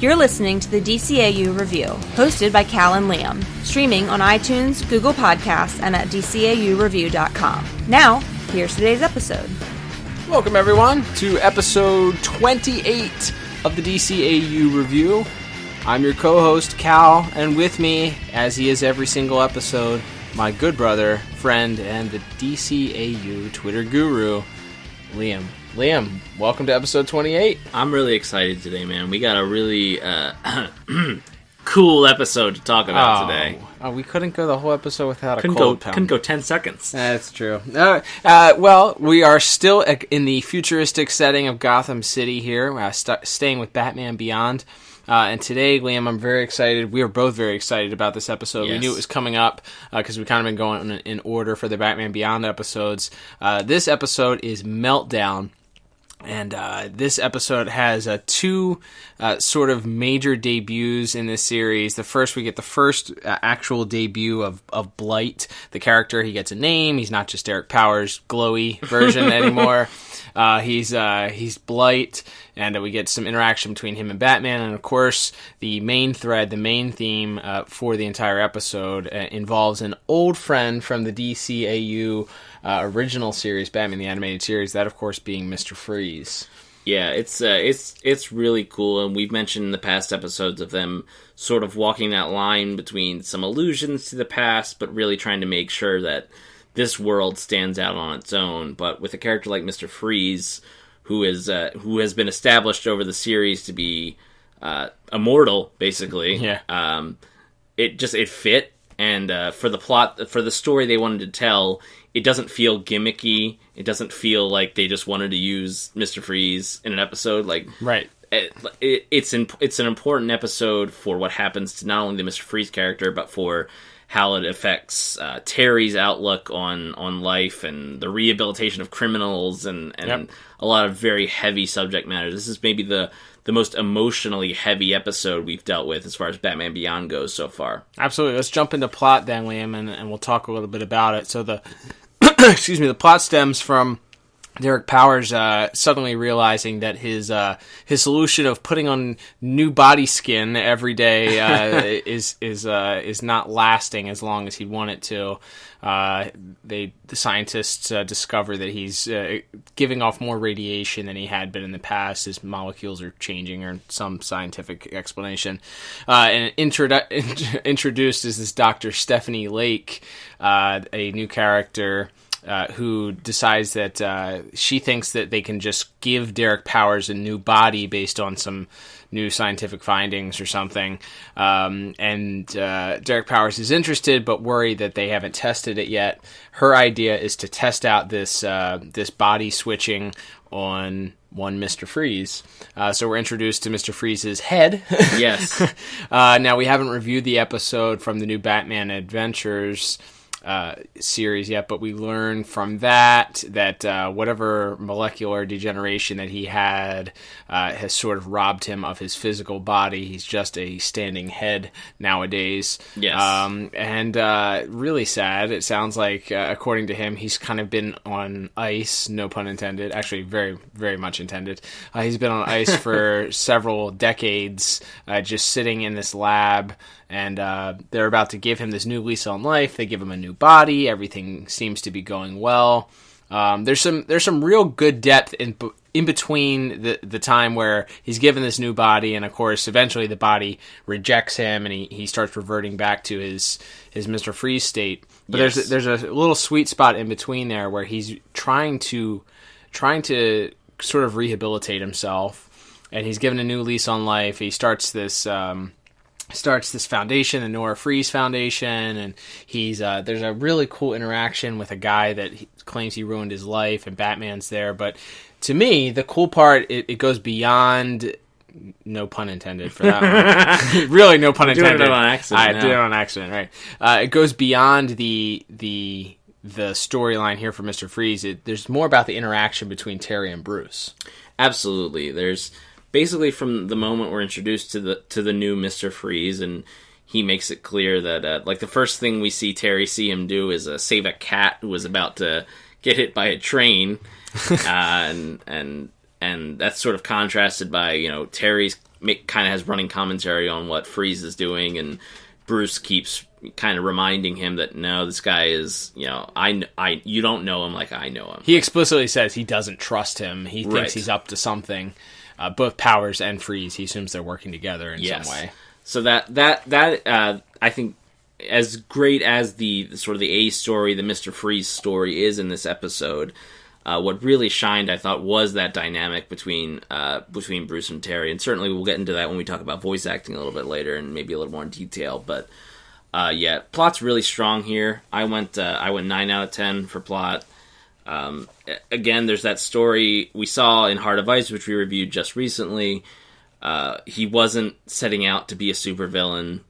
You're listening to the DCAU Review, hosted by Cal and Liam, streaming on iTunes, Google Podcasts, and at DCAUreview.com. Now, here's today's episode. Welcome, everyone, to episode 28 of the DCAU Review. I'm your co-host, Cal, and with me, as he is every single episode, my good brother, friend, and the DCAU Twitter guru, Liam. Liam, welcome to episode 28. I'm really excited today, man. We got a really cool episode to talk about today. Oh, we couldn't go the whole episode without a cold pound. Couldn't go 10 seconds. That's true. Well, we are still in the futuristic setting of Gotham City here, staying with Batman Beyond. And today, Liam, I'm very excited. We are both very excited about this episode. Yes. We knew it was coming up because we've kind of been going in order for the Batman Beyond episodes. This episode is Meltdown. And this episode has two sort of major debuts in this series. We get the first actual debut of Blight, the character. He gets a name. He's not just Derek Powers' glowy version anymore. He's Blight, and we get some interaction between him and Batman. And of course, the main thread, the main theme for the entire episode involves an old friend from the DCAU original series, Batman the Animated Series, that of course being Mr. Freeze. Yeah, it's really cool, and we've mentioned in the past episodes of them sort of walking that line between some allusions to the past, but really trying to make sure that this world stands out on its own. But with a character like Mr. Freeze, who has been established over the series to be immortal, basically, it fit. And for the plot, for the story they wanted to tell, it doesn't feel gimmicky. It doesn't feel like they just wanted to use Mr. Freeze in an episode. Right. It's an important episode for what happens to not only the Mr. Freeze character, but for how it affects Terry's outlook on life and the rehabilitation of criminals and a lot of very heavy subject matter. This is maybe the most emotionally heavy episode we've dealt with as far as Batman Beyond goes so far. Absolutely. Let's jump into plot then, Liam, and we'll talk a little bit about it. So the plot stems from Derek Powers suddenly realizing that his solution of putting on new body skin every day is not lasting as long as he'd want it to. The scientists discover that he's giving off more radiation than he had been in the past. His molecules are changing, or some scientific explanation. And introduced is this Dr. Stephanie Lake, a new character who decides that she thinks that they can just give Derek Powers a new body based on some new scientific findings or something. And Derek Powers is interested, but worried that they haven't tested it yet. Her idea is to test out this body switching on one Mr. Freeze. So we're introduced to Mr. Freeze's head. Yes. Now, we haven't reviewed the episode from the new Batman Adventures series yet, but we learn from that whatever molecular degeneration that he had has sort of robbed him of his physical body. He's just a standing head nowadays. Yes. And really sad. It sounds like, according to him, he's kind of been on ice, no pun intended, actually very, very much intended. He's been on ice for several decades, just sitting in this lab, and they're about to give him this new lease on life. They give him a new body. Everything seems to be going well. There's some real good depth in between the time where he's given this new body, and of course, eventually the body rejects him, and he starts reverting back to his Mr. Freeze state. But yes, there's a little sweet spot in between there where he's trying to sort of rehabilitate himself, and he's given a new lease on life. He starts this foundation, the Nora Freeze Foundation, and there's a really cool interaction with a guy that claims he ruined his life, and Batman's there. But to me, the cool part, it goes beyond, no pun intended for that one. Really, no pun intended. Doing it on accident. I did it on accident, right? It goes beyond the storyline here for Mr. Freeze. There's more about the interaction between Terry and Bruce. Absolutely. There's basically, from the moment we're introduced to the new Mr. Freeze, and he makes it clear that the first thing we see Terry see him do is save a cat who was about to get hit by a train, and that's sort of contrasted by Terry's kind of has running commentary on what Freeze is doing, and Bruce keeps kind of reminding him that no, this guy is, you don't know him like I know him. He explicitly says he doesn't trust him. He thinks he's up to something. Both Powers and Freeze, he assumes they're working together in some way. So that I think, as great as the sort of the A story, the Mr. Freeze story is in this episode, what really shined, I thought, was that dynamic between Bruce and Terry, and certainly we'll get into that when we talk about voice acting a little bit later and maybe a little more in detail. But plot's really strong here. I went 9 out of 10 for plot. Again, there's that story we saw in Heart of Ice, which we reviewed just recently. He wasn't setting out to be a supervillain,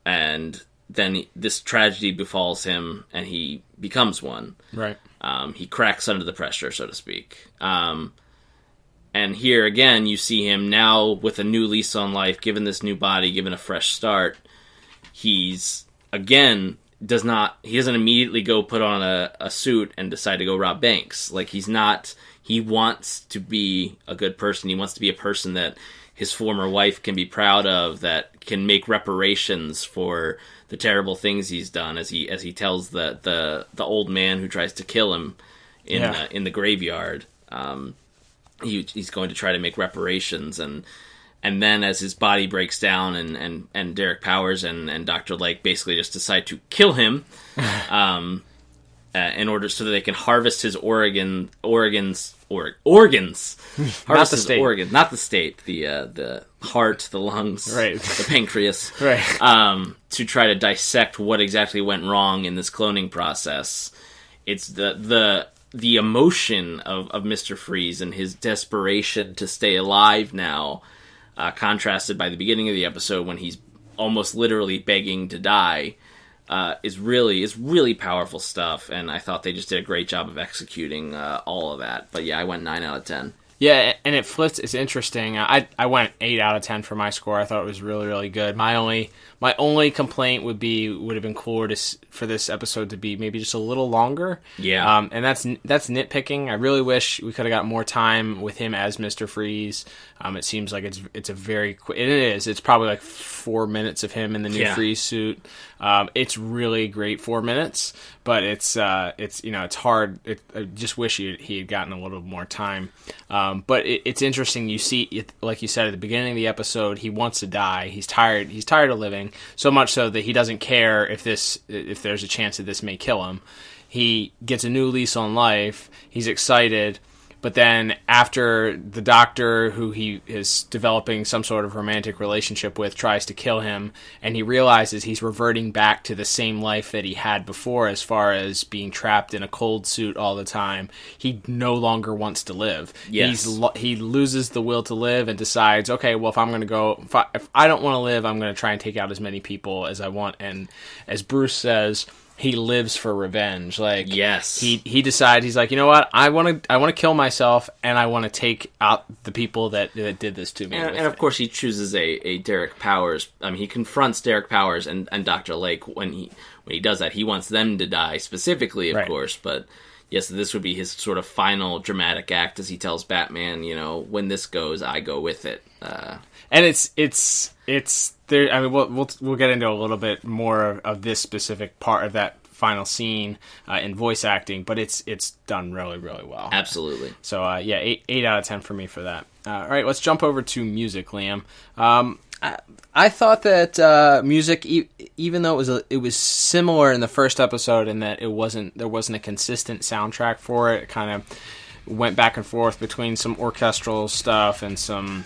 and then this tragedy befalls him, and he becomes one. Right. He cracks under the pressure, so to speak. And here again, you see him now with a new lease on life, given this new body, given a fresh start. He's again he doesn't immediately go put on a suit and decide to go rob banks. Like, he wants to be a good person. He wants to be a person that his former wife can be proud of, that can make reparations for the terrible things he's done, as he tells the old man who tries to kill him in the graveyard. He's going to try to make reparations, and then as his body breaks down and Derek Powers and Dr. Lake basically just decide to kill him in order so that they can harvest his organs. Harvest his organs, not the state, the heart, the lungs, right. The pancreas, right. To try to dissect what exactly went wrong in this cloning process. It's the emotion of Mr. Freeze and his desperation to stay alive now, contrasted by the beginning of the episode when he's almost literally begging to die, is really powerful stuff, and I thought they just did a great job of executing all of that. But yeah, I went 9 out of 10. Yeah, and it flips. It's interesting. I went 8 out of 10 for my score. I thought it was really, really good. My only complaint would have been cooler for this episode to be maybe just a little longer. Yeah. And that's nitpicking. I really wish we could have got more time with him as Mr. Freeze. It seems like it's a very quick. It is. It's probably like 4 minutes of him in the new Freeze suit. It's really great 4 minutes, but it's hard. I just wish he had gotten a little more time. But it's interesting. You see, like you said at the beginning of the episode, he wants to die. He's tired. He's tired of living, so much so that he doesn't care if there's a chance that this may kill him. He gets a new lease on life. He's excited. But then after the doctor, who he is developing some sort of romantic relationship with, tries to kill him, and he realizes he's reverting back to the same life that he had before as far as being trapped in a cold suit all the time, he no longer wants to live. Yes. He loses the will to live and decides, okay, well, if I don't want to live, I'm going to try and take out as many people as I want. And as Bruce says, he lives for revenge. Like, yes, he decides, he's like, you know what, I want to kill myself, and I want to take out the people that did this to me. And of course, he chooses a Derek Powers. I mean, he confronts Derek Powers and Dr. Lake when he does that. He wants them to die specifically, of course. But yes, this would be his sort of final dramatic act as he tells Batman, when this goes, I go with it. And it's there. I mean, we'll get into a little bit more of this specific part of that final scene in voice acting, but it's done really, really well. Absolutely. So 8 out of 10 for me for that. All right, let's jump over to music, Liam. I thought that music, even though it was similar in the first episode in that there wasn't a consistent soundtrack for it. It kind of went back and forth between some orchestral stuff and some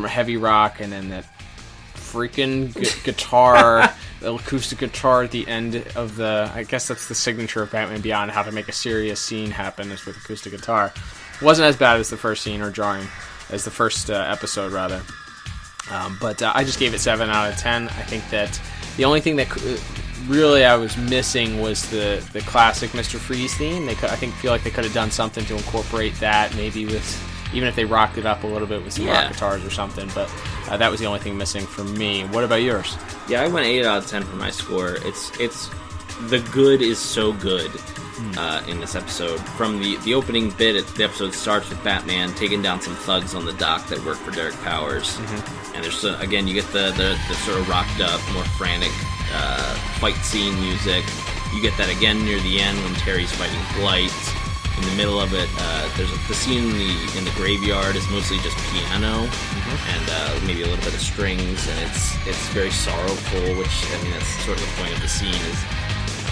heavy rock, and then that freaking guitar, the acoustic guitar at the end of I guess that's the signature of Batman Beyond, how to make a serious scene happen is with acoustic guitar. It wasn't as bad as the first scene, or jarring as the first episode, rather. But I just gave it 7 out of 10. I think that the only thing that really I was missing was the classic Mr. Freeze theme. Feel like they could have done something to incorporate that, maybe even if they rocked it up a little bit with some rock guitars or something. But that was the only thing missing for me. What about yours? Yeah, I went 8 out of 10 for my score. It's the good is so good in this episode. From the opening bit, the episode starts with Batman taking down some thugs on the dock that work for Derek Powers. And there's again, you get the sort of rocked up, more frantic fight scene music. You get that again near the end when Terry's fighting Blight. In the middle of it, there's the scene in the graveyard is mostly just piano and maybe a little bit of strings, and it's very sorrowful. Which, I mean, that's sort of the point of the scene, is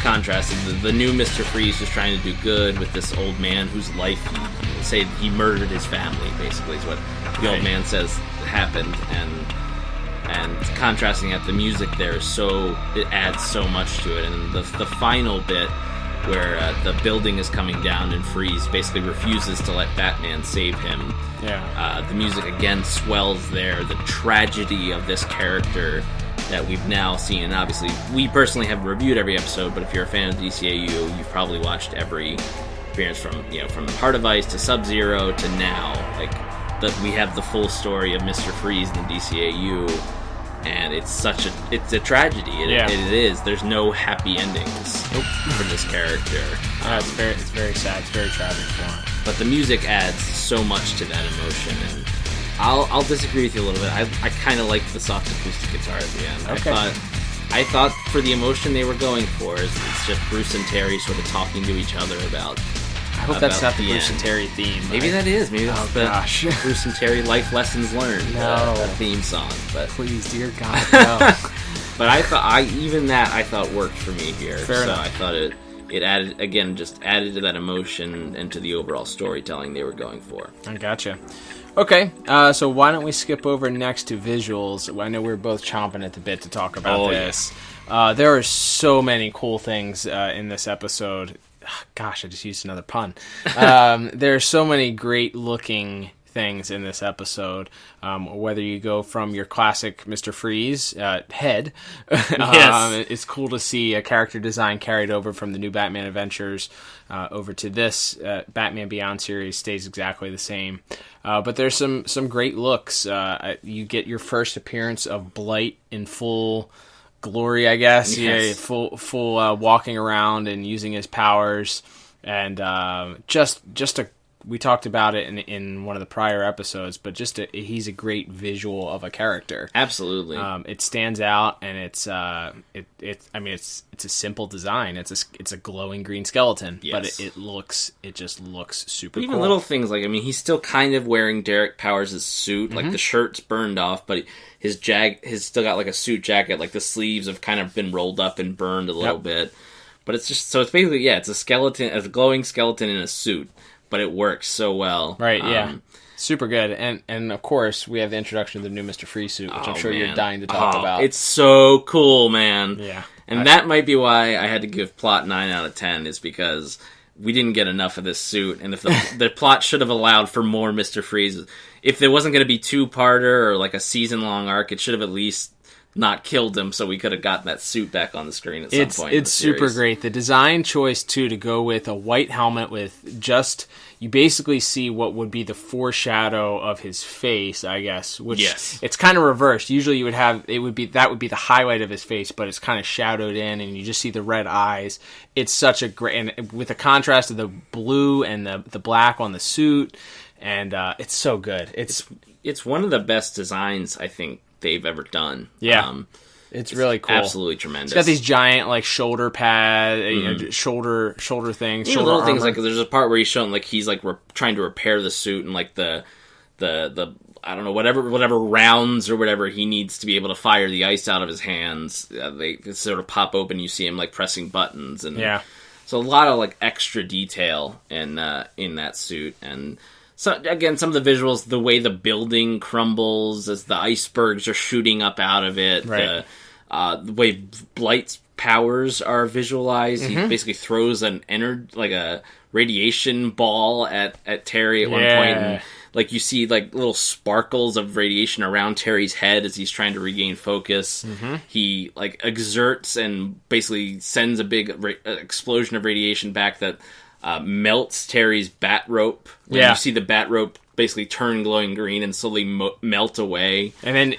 contrasting the new Mr. Freeze who's trying to do good with this old man whose life he murdered his family. Basically, is what the old man says happened, and contrasting that, the music there is it adds so much to it, and the final bit, where the building is coming down and Freeze basically refuses to let Batman save him. The music again swells there. The tragedy of this character that we've now seen, and obviously we personally have reviewed every episode, but if you're a fan of DCAU, you've probably watched every appearance from Heart of Ice to Sub-Zero to now. We have the full story of Mr. Freeze in the DCAU. And it's a tragedy. It is. There's no happy endings for this character. It's very sad. It's very tragic for him. But the music adds so much to that emotion, and I'll disagree with you a little bit. I kind of liked the soft acoustic guitar at the end. Okay. I thought for the emotion they were going for, it's just Bruce and Terry sort of talking to each other about. I hope that's not the Bruce and Terry theme. Maybe that is. Maybe that's the Bruce and Terry life lessons learned theme song. But please, dear God, no. But I thought worked for me here. Fair enough. I thought it added to that emotion and to the overall storytelling they were going for. I gotcha. Okay, so why don't we skip over next to visuals? I know we're both chomping at the bit to talk about this. Yeah. There are so many cool things in this episode. Gosh, I just used another pun. There are so many great looking things in this episode. Whether you go from your classic Mr. Freeze head, it's cool to see a character design carried over from the new Batman Adventures over to this Batman Beyond series. Stays exactly the same. But there's some great looks. You get your first appearance of Blight in full glory, I guess. Yes. Full walking around and using his powers, and we talked about it in one of the prior episodes, but he's a great visual of a character. Absolutely. It stands out, and it's a simple design. It's a glowing green skeleton, but it just looks super cool. Even little things like, he's still kind of wearing Derek Powers' suit, like the shirt's burned off, but his still got like a suit jacket, like the sleeves have kind of been rolled up and burned a little bit. But it's basically, it's a skeleton, a glowing skeleton in a suit, but it works so well. Right, yeah. Super good. And of course, we have the introduction of the new Mr. Freeze suit, which I'm sure you're dying to talk about. It's so cool, man. Yeah. And that might be why I had to give plot 9 out of 10, is because we didn't get enough of this suit, and if the plot should have allowed for more Mr. Freeze. If there wasn't going to be 2-parter or like a season-long arc, it should have at least not killed him, so we could have gotten that suit back on the screen at some point. It's super great. The design choice, too, to go with a white helmet with just... You basically see what would be the foreshadow of his face, I guess. Which it's kind of reversed. Usually you would have... That would be the highlight of his face, but it's kind of shadowed in, and you just see the red eyes. It's such a great... And with the contrast of the blue and the black on the suit... And it's so good. It's one of the best designs I think they've ever done. Yeah, it's really cool. Absolutely tremendous. It's got these giant shoulder pad, shoulder things. Even little things like there's a part where he's showing like he's like trying to repair the suit, and like the I don't know, whatever rounds or whatever he needs to be able to fire the ice out of his hands. They sort of pop open. You see him like pressing buttons, and so a lot of like extra detail in that suit. And so again, some of the visuals, the way the building crumbles as the icebergs are shooting up out of it, the way Blight's powers are visualized. He basically throws a radiation ball at Terry at one point, and like you see like little sparkles of radiation around Terry's head as he's trying to regain focus. He like exerts and basically sends a big explosion of radiation back that melts Terry's bat rope. When you see the bat rope basically turn glowing green and slowly melt away. And then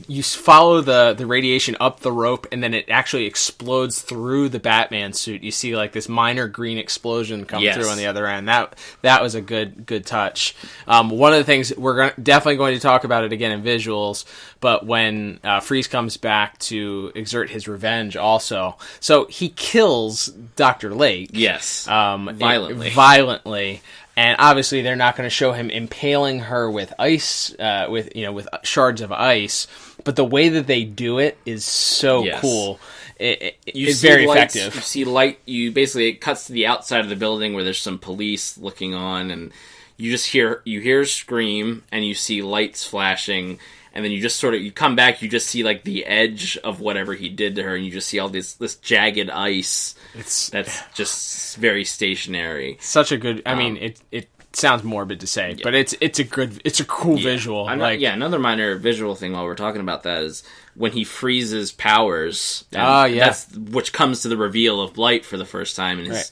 you follow the radiation up the rope, and then it actually explodes through the Batman suit. You see like this minor green explosion come through on the other end. That was a good touch. One of the things we're definitely going to talk about it again in visuals, but when Freeze comes back to exert his revenge also. So he kills Dr. Lake. Yes. Violently. And obviously, they're not going to show him impaling her with ice, with shards of ice. But the way that they do it is so cool. It's very effective. You see light. It cuts to the outside of the building where there's some police looking on, and you just hear a scream, and you see lights flashing. And then you come back, you just see like the edge of whatever he did to her, and you just see all this jagged ice. That's just very stationary. Such a good. I mean, it sounds morbid to say, but it's a cool visual. Another minor visual thing while we're talking about that is when he freezes powers. Which comes to the reveal of Blight for the first time in his.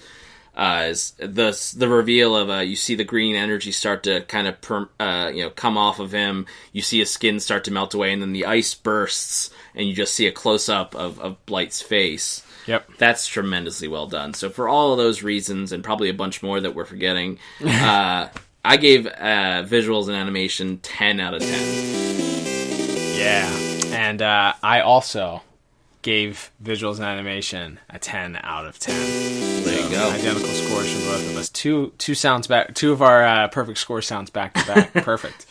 Is the reveal of you see the green energy start to kind of come off of him. You see his skin start to melt away, and then the ice bursts, and you just see a close up of Blight's face. Yep, that's tremendously well done. So for all of those reasons, and probably a bunch more that we're forgetting, I gave visuals and animation 10 out of 10. Yeah, and I also gave visuals and animation a 10 out of 10. There you go. Identical scores from both of us. Two of our perfect score sounds back to back. Perfect.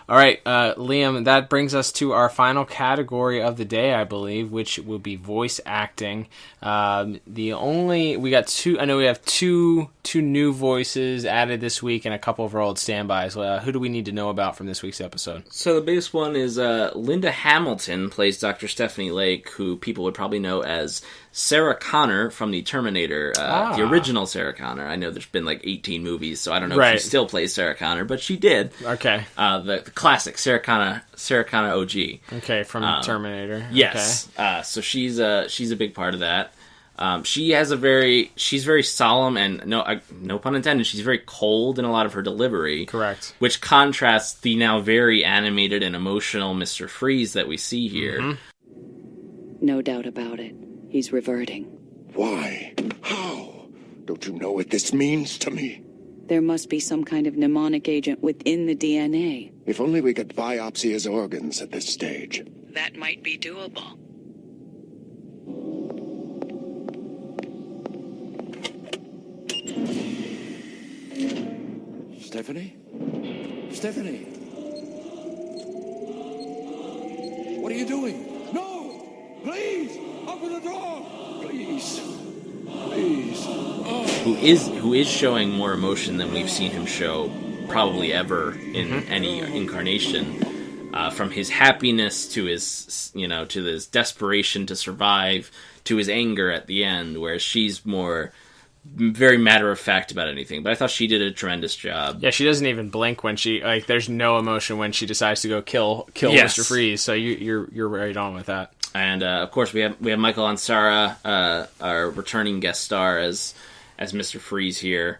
All right, Liam, that brings us to our final category of the day, I believe, which will be voice acting. We got two. I know we have two new voices added this week and a couple of our old standbys. Who do we need to know about from this week's episode? So the biggest one is Linda Hamilton plays Dr. Stephanie Lake, who people would probably know as Sarah Connor from the Terminator, the original Sarah Connor. I know there's been like 18 movies, so I don't know if she still plays Sarah Connor, but she did. Okay. The classic Sarah Connor OG. Okay, from Terminator. Yes. Okay. So she's a big part of that. She's very solemn and no pun intended. She's very cold in a lot of her delivery. Correct. Which contrasts the now very animated and emotional Mr. Freeze that we see here. Mm-hmm. No doubt about it. He's reverting. Why? How? Don't you know what this means to me? There must be some kind of mnemonic agent within the DNA. If only we could biopsy his organs at this stage. That might be doable. Stephanie? Stephanie? What are you doing? No! Please! Open the door! Please. Please. Oh. Who is showing more emotion than we've seen him show probably ever in any incarnation. From his happiness to his desperation to survive to his anger at the end, whereas she's more very matter of fact about anything. But I thought she did a tremendous job. Yeah, she doesn't even blink when she there's no emotion when she decides to go kill Mr. Freeze. So you're right on with that. And of course we have Michael Ansara, our returning guest star as Mr. Freeze here.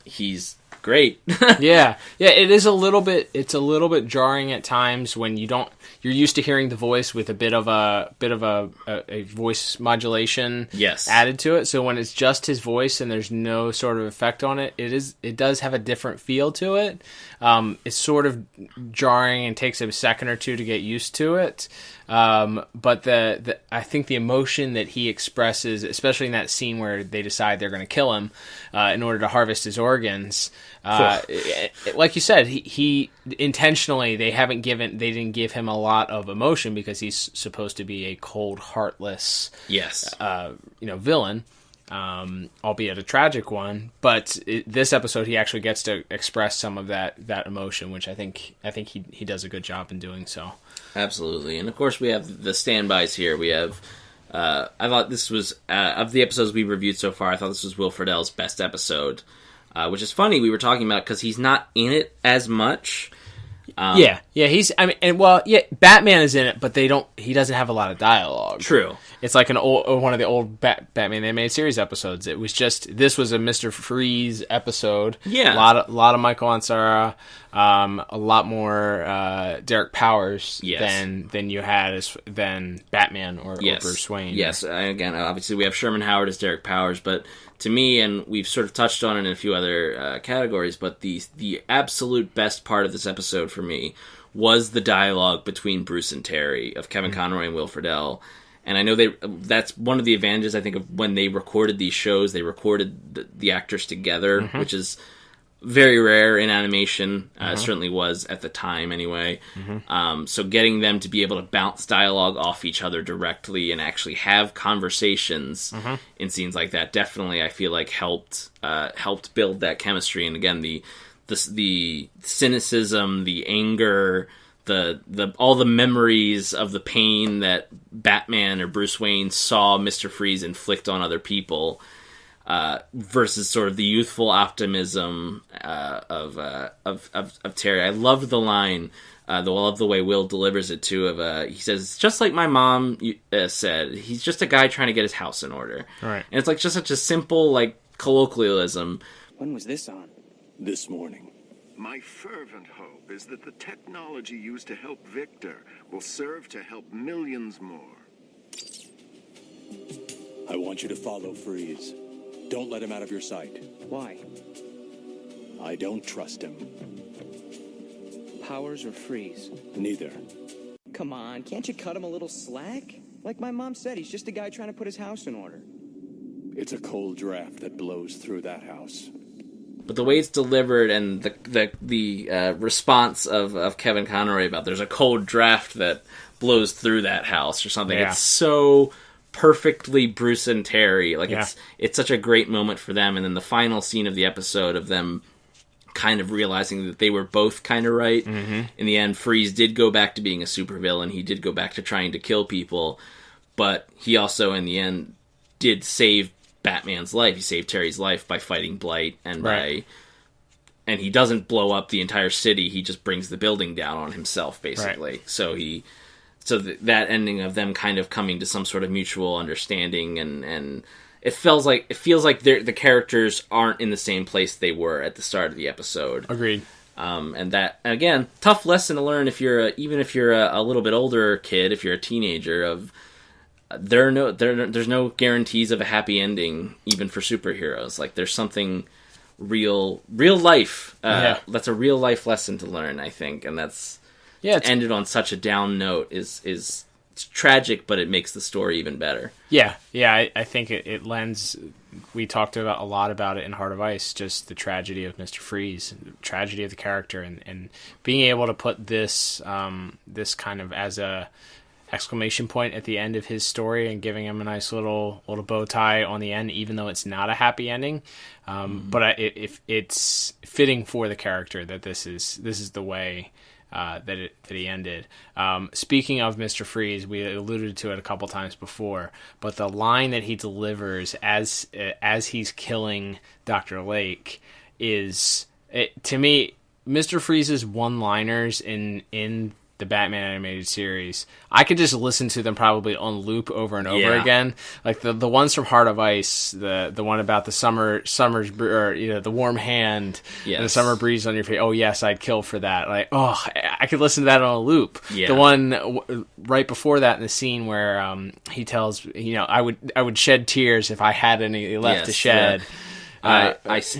He's great. yeah, it's a little bit jarring at times when you're used to hearing the voice with a bit of a voice modulation added to it. So when it's just his voice and there's no sort of effect on it, it does have a different feel to it. It's sort of jarring and takes a second or two to get used to it. But I think the emotion that he expresses, especially in that scene where they decide they're going to kill him in order to harvest his organs, like you said, he intentionally they didn't give him a lot of emotion because he's supposed to be a cold, heartless, villain. Albeit a tragic one, but this episode he actually gets to express some of that emotion, which I think he does a good job in doing so. Absolutely, and of course we have the standbys here. We have I thought this was of the episodes we reviewed so far. I thought this was Will Friedle's best episode, which is funny. We were talking about because he's not in it as much. He's. Batman is in it, but he doesn't have a lot of dialogue. True. It's like one of the old Batman animated series episodes. This was a Mr. Freeze episode. Yeah. A lot of Michael Ansara, a lot more Derek Powers than you had than Batman or Bruce Wayne. Yes. Again, obviously we have Sherman Howard as Derek Powers, but to me, and we've sort of touched on it in a few other categories, but the absolute best part of this episode for me was the dialogue between Bruce and Terry, of Kevin Conroy and Will Friedle. And I know that's one of the advantages, I think, of when they recorded these shows. They recorded the actors together, which is very rare in animation. Certainly was at the time anyway. So getting them to be able to bounce dialogue off each other directly and actually have conversations in scenes like that definitely, I feel like, helped build that chemistry. And again, the cynicism, the anger, the all the memories of the pain that Batman or Bruce Wayne saw Mr. Freeze inflict on other people, versus sort of the youthful optimism of Terry. I loved the line. I love the way Will delivers it too. He says, "It's just like my mom said. He's just a guy trying to get his house in order." Right. And it's like just such a simple like colloquialism. When was this on? This morning. My fervent hope is that the technology used to help Victor will serve to help millions more. I want you to follow Freeze. Don't let him out of your sight. Why? I don't trust him. Powers or Freeze? Neither. Come on, can't you cut him a little slack? Like my mom said, he's just a guy trying to put his house in order. It's a cold draft that blows through that house. But the way it's delivered and the response of Kevin Conroy about there's a cold draft that blows through that house or something. Yeah. It's so perfectly Bruce and Terry. Like it's such a great moment for them. And then the final scene of the episode of them kind of realizing that they were both kind of right. In the end, Freeze did go back to being a supervillain. He did go back to trying to kill people. But he also, in the end, did save Batman's life. He saved Terry's life by fighting Blight and and he doesn't blow up the entire city. He just brings the building down on himself, basically. Right. So that ending of them kind of coming to some sort of mutual understanding, and it feels like the characters aren't in the same place they were at the start of the episode. Agreed. And that, again, tough lesson to learn even if you're a little bit older kid, if you're a teenager. Of there's no guarantees of a happy ending, even for superheroes. Like there's something real life. That's a real life lesson to learn, I think, and that's ended on such a down note is it's tragic, but it makes the story even better. I think it lends. We talked a lot about it in Heart of Ice, just the tragedy of Mr. Freeze, the tragedy of the character, and being able to put this kind of as a exclamation point at the end of his story and giving him a nice little bow tie on the end, even though it's not a happy ending. But if it's fitting for the character that this is the way that he ended. Speaking of Mr. Freeze, we alluded to it a couple times before, but the line that he delivers as he's killing Dr. Lake is, to me, Mr. Freeze's one-liners in the Batman animated series, I could just listen to them probably on loop over and over again. Like the ones from Heart of Ice, the one about the the warm hand and the summer breeze on your face. Oh yes, I'd kill for that. Like, oh, I could listen to that on a loop. Yeah. The one right before that in the scene where he tells, I would shed tears if I had any left to shed.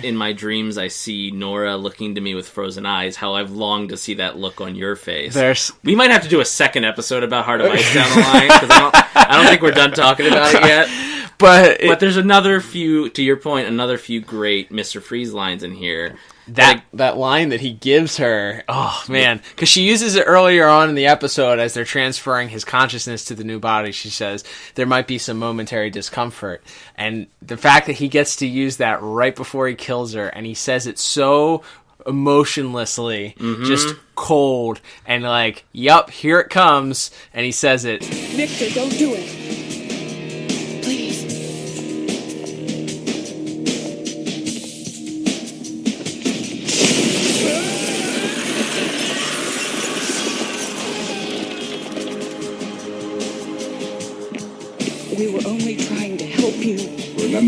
In my dreams, I see Nora looking to me with frozen eyes. How I've longed to see that look on your face. We might have to do a second episode about Heart of Ice down the line, because I don't think we're done talking about it yet. But there's another few great Mr. Freeze lines in here. That line that he gives her, oh man, because she uses it earlier on in the episode as they're transferring his consciousness to the new body. She says there might be some momentary discomfort, and the fact that he gets to use that right before he kills her, and he says it so emotionlessly, just cold, and like, yup, here it comes, and he says it. Victor, don't do it. Please.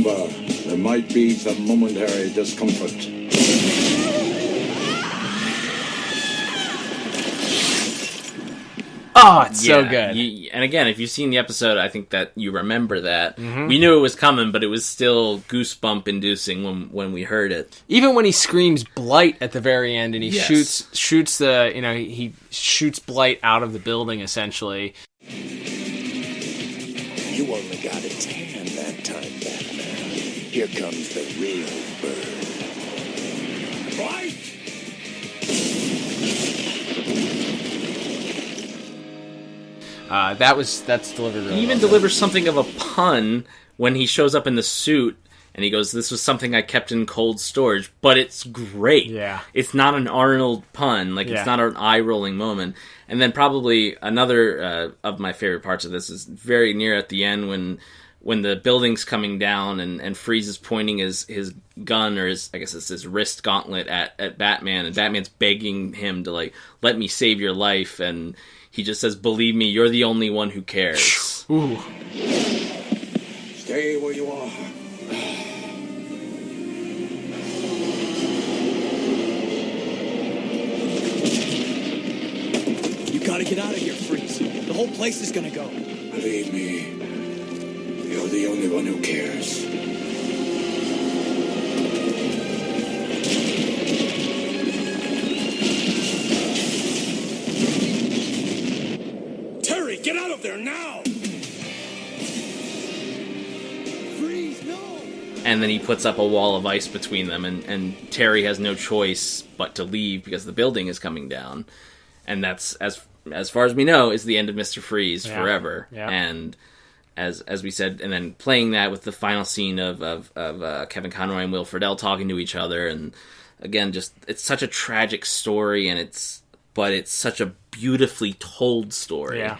Remember, there might be some momentary discomfort. Oh, it's so good. And again, if you've seen the episode, I think that you remember that. Mm-hmm. We knew it was coming, but it was still goosebump inducing when we heard it. Even when he screams Blight at the very end, and he shoots the, he shoots Blight out of the building, essentially. You only got a tan that time, Batman. Here comes the real bird. Right? That's delivered really He even well. delivers something of a pun when he shows up in the suit, and he goes, "This was something I kept in cold storage," but it's great. Yeah. It's not an Arnold pun. It's not an eye-rolling moment. And then probably another of my favorite parts of this is very near at the end when the building's coming down and Freeze is pointing his gun, or his wrist gauntlet at Batman, and Batman's begging him to, let me save your life, and he just says, "Believe me, you're the only one who cares." Ooh. Stay where you are. You gotta get out of here, Freeze. The whole place is gonna go. Believe me, you're the only one who cares. Terry, get out of there now! Freeze, no! And then he puts up a wall of ice between them, and Terry has no choice but to leave because the building is coming down. And that's, as far as we know, is the end of Mr. Freeze forever. Yeah. And as we said, and then playing that with the final scene of Kevin Conroy and Will Friedle talking to each other, and again, just it's such a tragic story, but it's such a beautifully told story. Yeah.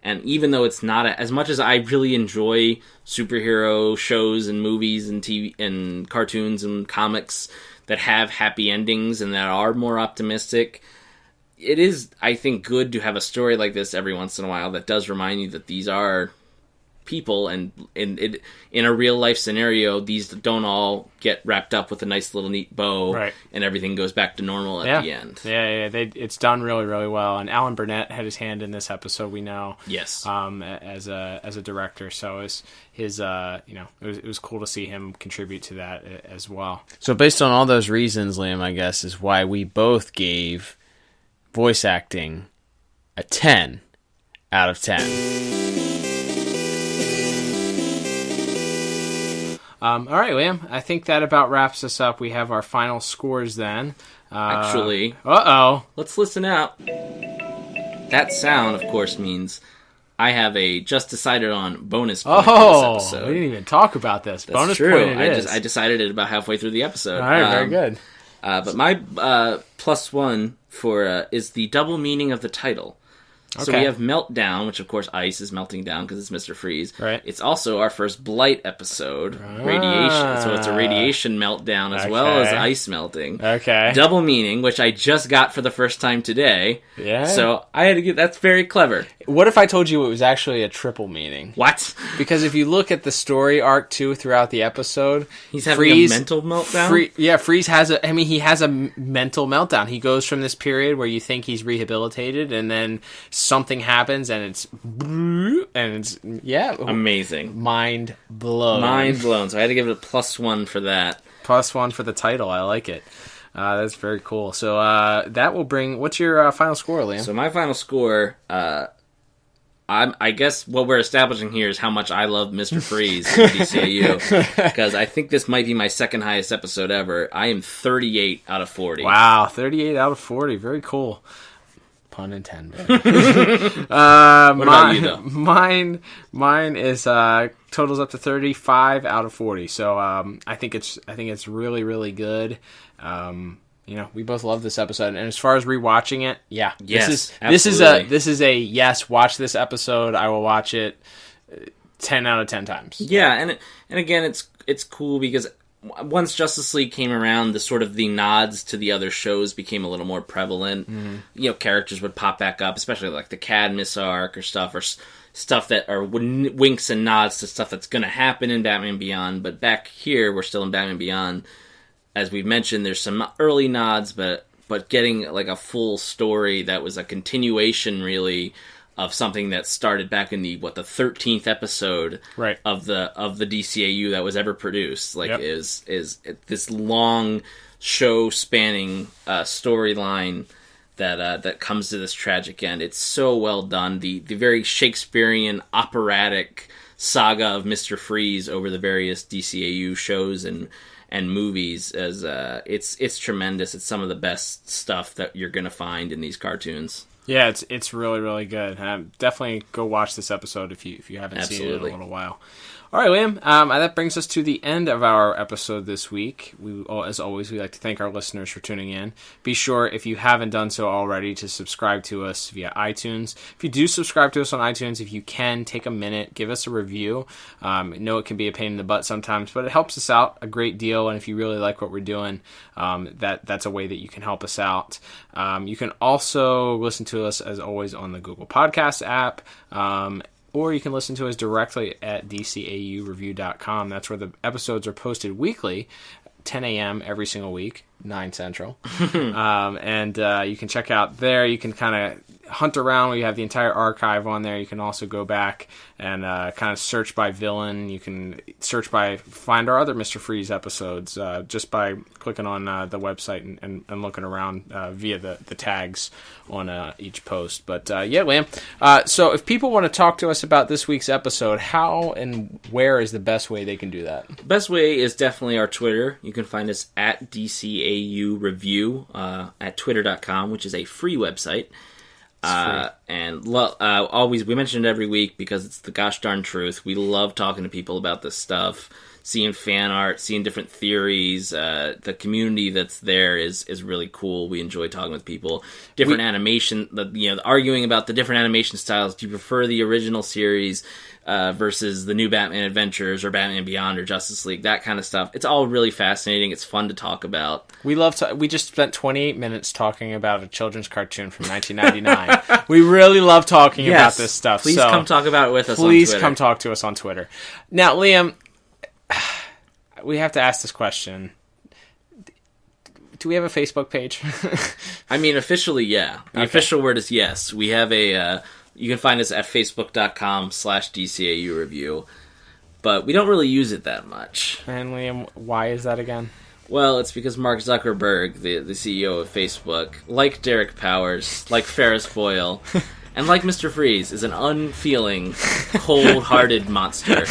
And even though it's not as much as I really enjoy superhero shows and movies and TV and cartoons and comics that have happy endings and that are more optimistic, it is, I think, good to have a story like this every once in a while that does remind you that these are people, and in a real life scenario, these don't all get wrapped up with a nice little neat bow, right, and everything goes back to normal at the end. It's done really, really well. And Alan Burnett had his hand in this episode, we know. Yes. As a director, so it was cool to see him contribute to that as well. So based on all those reasons, Liam, I guess, is why we both gave voice acting a 10 out of 10. All right, Liam. I think that about wraps us up. We have our final scores then. Actually, let's listen out. That sound, of course, means I have a just decided on bonus point for this episode. We didn't even talk about this. That's bonus true. point it is. I decided it about halfway through the episode. All right, very good. But my +1 for is the double meaning of the title. So we have Meltdown, which of course ice is melting down because it's Mr. Freeze. Right. It's also our first Blight episode, Radiation. So it's a radiation meltdown as well as ice melting. Okay. Double meaning, which I just got for the first time today. Yeah. So I had to get, that's very clever. What if I told you it was actually a triple meaning? What? Because if you look at the story arc too throughout the episode, he's having a mental meltdown. Freeze has he has a mental meltdown. He goes from this period where you think he's rehabilitated, and then something happens, and it's amazing, mind blown. So I had to give it a +1 for that. +1 for the title. I like it. That's very cool. So that will bring. What's your final score, Liam? So my final score. I guess what we're establishing here is how much I love Mr. Freeze in DCAU, because I think this might be my second highest episode ever. I am 38 out of 40. Wow, 38 out of 40. Very cool. Pun intended. What about you, though? Mine is totals up to 35 out of 40. So I think it's really, really good. We both love this episode, and as far as rewatching it, this is a yes. Watch this episode. I will watch it 10 out of 10 times. Yeah, and again, it's cool because once Justice League came around, the sort of the nods to the other shows became a little more prevalent. You know, characters would pop back up, especially like the Cadmus arc or stuff that are winks and nods to stuff that's going to happen in Batman Beyond. But back here, we're still in Batman Beyond. As we've mentioned, there's some early nods, but getting like a full story that was a continuation, really, of something that started back in the 13th episode of the DCAU that was ever produced. Like is this long show spanning storyline that comes to this tragic end. It's so well done. The very Shakespearean operatic saga of Mr. Freeze over the various DCAU shows and movies, as it's tremendous. It's some of the best stuff that you're going to find in these cartoons. Yeah, it's really, really good. Definitely go watch this episode if you haven't seen it in a little while. All right, Liam, that brings us to the end of our episode this week. As always, we like to thank our listeners for tuning in. Be sure, if you haven't done so already, to subscribe to us via iTunes. If you do subscribe to us on iTunes, if you can, take a minute, give us a review. I know it can be a pain in the butt sometimes, but it helps us out a great deal, and if you really like what we're doing, that's a way that you can help us out. You can also listen to us, as always, on the Google Podcast app, or you can listen to us directly at DCAUreview.com. That's where the episodes are posted weekly, 10 a.m. every single week, 9 Central. And you can check out there. You can kind of hunt around. We have the entire archive on there. You can also go back and kind of search by villain. You can find our other Mr. Freeze episodes just by clicking on the website and looking around via the tags on each post. But yeah, Liam. So if people want to talk to us about this week's episode, how and where is the best way they can do that? The best way is definitely our Twitter. You can find us at DCAU Review at twitter.com, which is a free website. Always, we mention it every week because it's the gosh darn truth. We love talking to people about this stuff, seeing fan art, seeing different theories. The community that's there is really cool. We enjoy talking with people. Different animation, arguing about the different animation styles. Do you prefer the original series versus the new Batman Adventures or Batman Beyond or Justice League? That kind of stuff. It's all really fascinating. It's fun to talk about. We just spent 28 minutes talking about a children's cartoon from 1999. We really love talking about this stuff. Please come talk about it with us on Twitter. Please come talk to us on Twitter. Now, Liam, we have to ask this question. Do we have a Facebook page? I mean, officially, yeah. The official word is yes. We have a... you can find us at facebook.com/DCAU Review. But we don't really use it that much. And Liam, why is that again? Well, it's because Mark Zuckerberg, the CEO of Facebook, like Derek Powers, like Ferris Boyle, and like Mr. Freeze, is an unfeeling, cold-hearted monster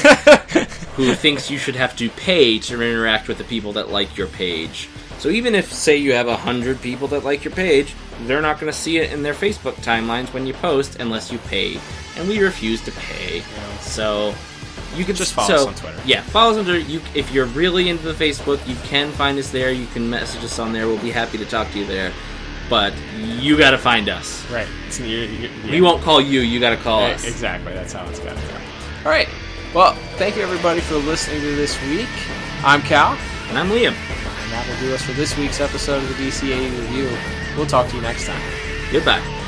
who thinks you should have to pay to interact with the people that like your page. So even if, say, you have 100 people that like your page, they're not going to see it in their Facebook timelines when you post unless you pay. And we refuse to pay. Yeah. So you can just follow us on Twitter. Yeah, follow us on Twitter. If you're really into the Facebook, you can find us there. You can message us on there. We'll be happy to talk to you there. But you got to find us. Right. We won't call you. You got to call us. Exactly. That's how it's got to go. All right. Well, thank you everybody for listening to this week. I'm Cal. And I'm Liam. And that will do us for this week's episode of the DCAU Review. We'll talk to you next time. Goodbye.